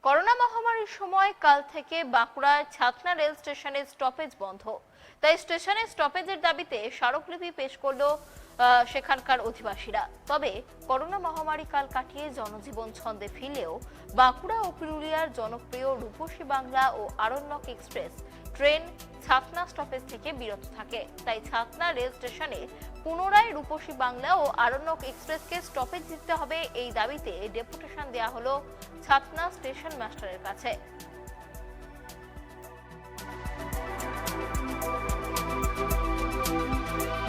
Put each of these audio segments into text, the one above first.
Corona মহামারীর সময় কাল থেকে বাঁকুড়ায় ছাতনা রেল স্টেশনের স্টপেজ বন্ধ। তাই স্টেশনের স্টপেজের দাবিতে স্মারকলিপি পেশ করলো সেখানকার অধিবাসীরা। তবে করোনা মহামারী কাল কাটিয়ে জনজীবন ছন্দে ফিরলেও বাঁকুড়া ও পুরুলিয়ার জনপ্রিয় রূপসী বাংলা ও আরণ্যক এক্সপ্রেস ট্রেন ছাতনা স্টপেজ থেকে বিরত থাকে। তাই ছাতনা রেল স্টেশনে পুনরায় রূপসী বাংলা ও আরণ্যক এক্সপ্রেসকে স্টপেজ দিতে হবে, এই দাবিতে ডেপুটেশন দেওয়া হলো ছাতনা স্টেশন মাস্টারের কাছে।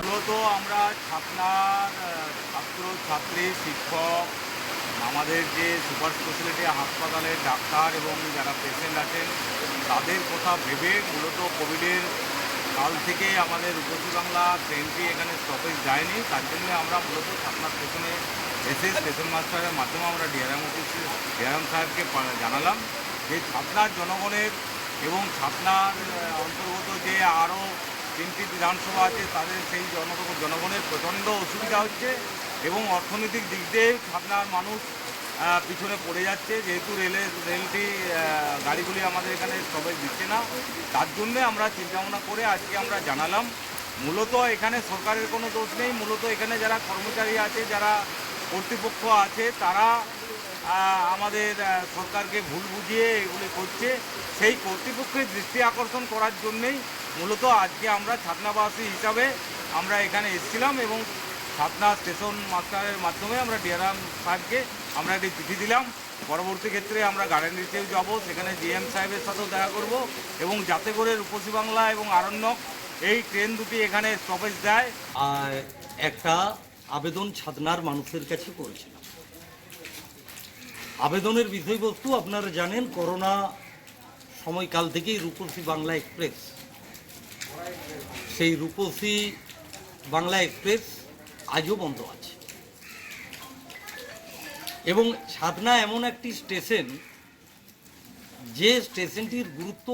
মূলত আমরা ছাতনার ছাত্র ছাত্রী শিক্ষক আমাদের যে সুপার স্পেশালিটি হাসপাতালের ডাক্তার এবং যারা পেশেন্ট আছেন তাদের কথা ভেবে মূলত কোভিডের কাল থেকে আমাদের রূপসী বাংলা ট্রেনটি এখানে স্টপেজ যায়নি। তার জন্য আমরা মূলত ছাতনা স্টেশনে এসে স্টেশন মাস্টারের মাধ্যমে আমরা ডিআরএম সাহেবকে জানালাম যে ছাতনার জনগণের এবং ছাতনার অন্তর্গত যে আরও 3টি বিধানসভা আছে তাদের সেই জনগণের প্রচণ্ড অসুবিধা হচ্ছে এবং অর্থনৈতিক দিক দিয়ে ছাতনার মানুষ পিছনে পড়ে যাচ্ছে, যেহেতু রেলটি গাড়িগুলি আমাদের এখানে স্টপেজ দিচ্ছে না। তার জন্যে আমরা চিন্তাভাবনা করে আজকে আমরা জানালাম। মূলত এখানে সরকারের কোনো দোষ নেই, মূলত এখানে যারা কর্মচারী আছে, যারা কর্তৃপক্ষ আছে, তারা আমাদের সরকারকে ভুল বুঝিয়ে এগুলি করছে। সেই কর্তৃপক্ষের দৃষ্টি আকর্ষণ করার জন্যেই মূলত আজকে আমরা ছাতনাবাসী হিসাবে আমরা এখানে এসেছিলাম এবং ছাতনা স্টেশন মাস্টারের মাধ্যমে আমরা ডিআরএম সাহেবকে আমরা একটি চিঠি দিলাম। পরবর্তী ক্ষেত্রে আমরা গার্ডেনরিতেও যাব, সেখানে জিএম সাহেবের সাথেও দেখা করব এবং যাতে করে রূপসী বাংলা এবং আরণ্যক এই ট্রেন দুটি এখানে স্টপেজ দেয়। একটা আবেদন ছাতনার মানুষের কাছে করেছিলাম। আবেদনের বিষয়বস্তু আপনারা জানেন, করোনা সময়কাল থেকেই রূপসী বাংলা এক্সপ্রেস, সেই রূপসী বাংলা এক্সপ্রেস আজও বন্ধ আছে এবং ছাতনা এমন একটি স্টেশন যে স্টেশনটির গুরুত্ব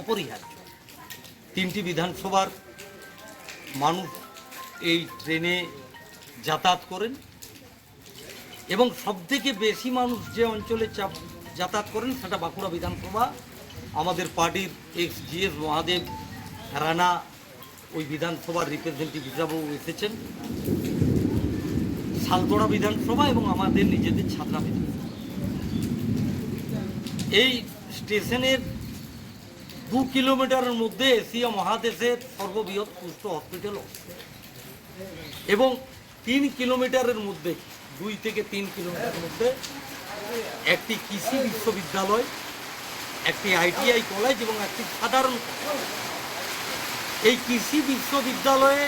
অপরিহার্য। 3টি বিধানসভার মানুষ এই ট্রেনে যাতায়াত করেন এবং সবথেকে বেশি মানুষ যে অঞ্চলে যাতায়াত করেন সেটা বাঁকুড়া বিধানসভা। আমাদের পার্টির এক্স জিএস মহাদেব রানা ওই বিধানসভার রিপ্রেজেন্টেটিভ হিসাবেও এসেছেন, শালতোড়া বিধানসভা এবং আমাদের নিজেদের ছাতনা বিধানসভা। এই স্টেশনের 2 কিলোমিটারের মধ্যে এশিয়া মহাদেশের সর্ববৃহৎ কুষ্ঠ হসপিটাল এবং 3 কিলোমিটারের মধ্যে 2 থেকে 3 কিলোমিটারের মধ্যে একটি কৃষি বিশ্ববিদ্যালয়, একটি আইটিআই কলেজ এবং একটি সাধারণ কলেজ। এই কৃষি বিশ্ববিদ্যালয়ে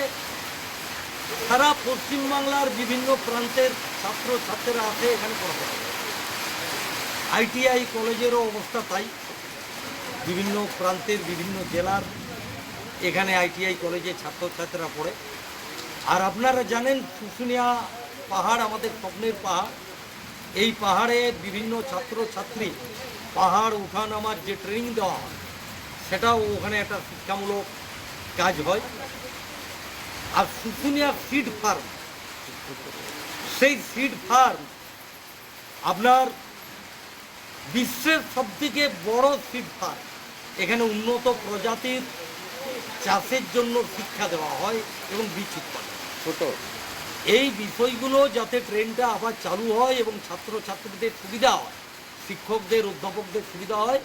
সারা পশ্চিমবাংলার বিভিন্ন প্রান্তের ছাত্রছাত্রীরা আছে এখানে পড়াশোনা করে। আইটিআই কলেজেরও অবস্থা তাই, বিভিন্ন প্রান্তের বিভিন্ন জেলার এখানে আইটিআই কলেজে ছাত্রছাত্রীরা পড়ে। আর আপনারা জানেন শুশুনিয়া পাহাড় আমাদের স্বপ্নের পাহাড়। এই পাহাড়ে বিভিন্ন ছাত্রছাত্রী পাহাড় ওঠানামার যে ট্রেনিং দেওয়া হয় সেটাও ওখানে একটা শিক্ষামূলক কাজ হয়। আর শুশুনিয়া সিড ফার্ম, সেই সিড ফার্ম আপনার বিশ্বের সবথেকে বড় সিড ফার্ম। এখানে উন্নত প্রজাতির চাষের জন্য শিক্ষা দেওয়া হয় এবং বীজ উৎপাদন ছোট। এই বিষয়গুলো যাতে ট্রেনটা আবার চালু হয় এবং ছাত্রছাত্রীদের সুবিধা হয়, শিক্ষকদের অধ্যাপকদের সুবিধা হয়।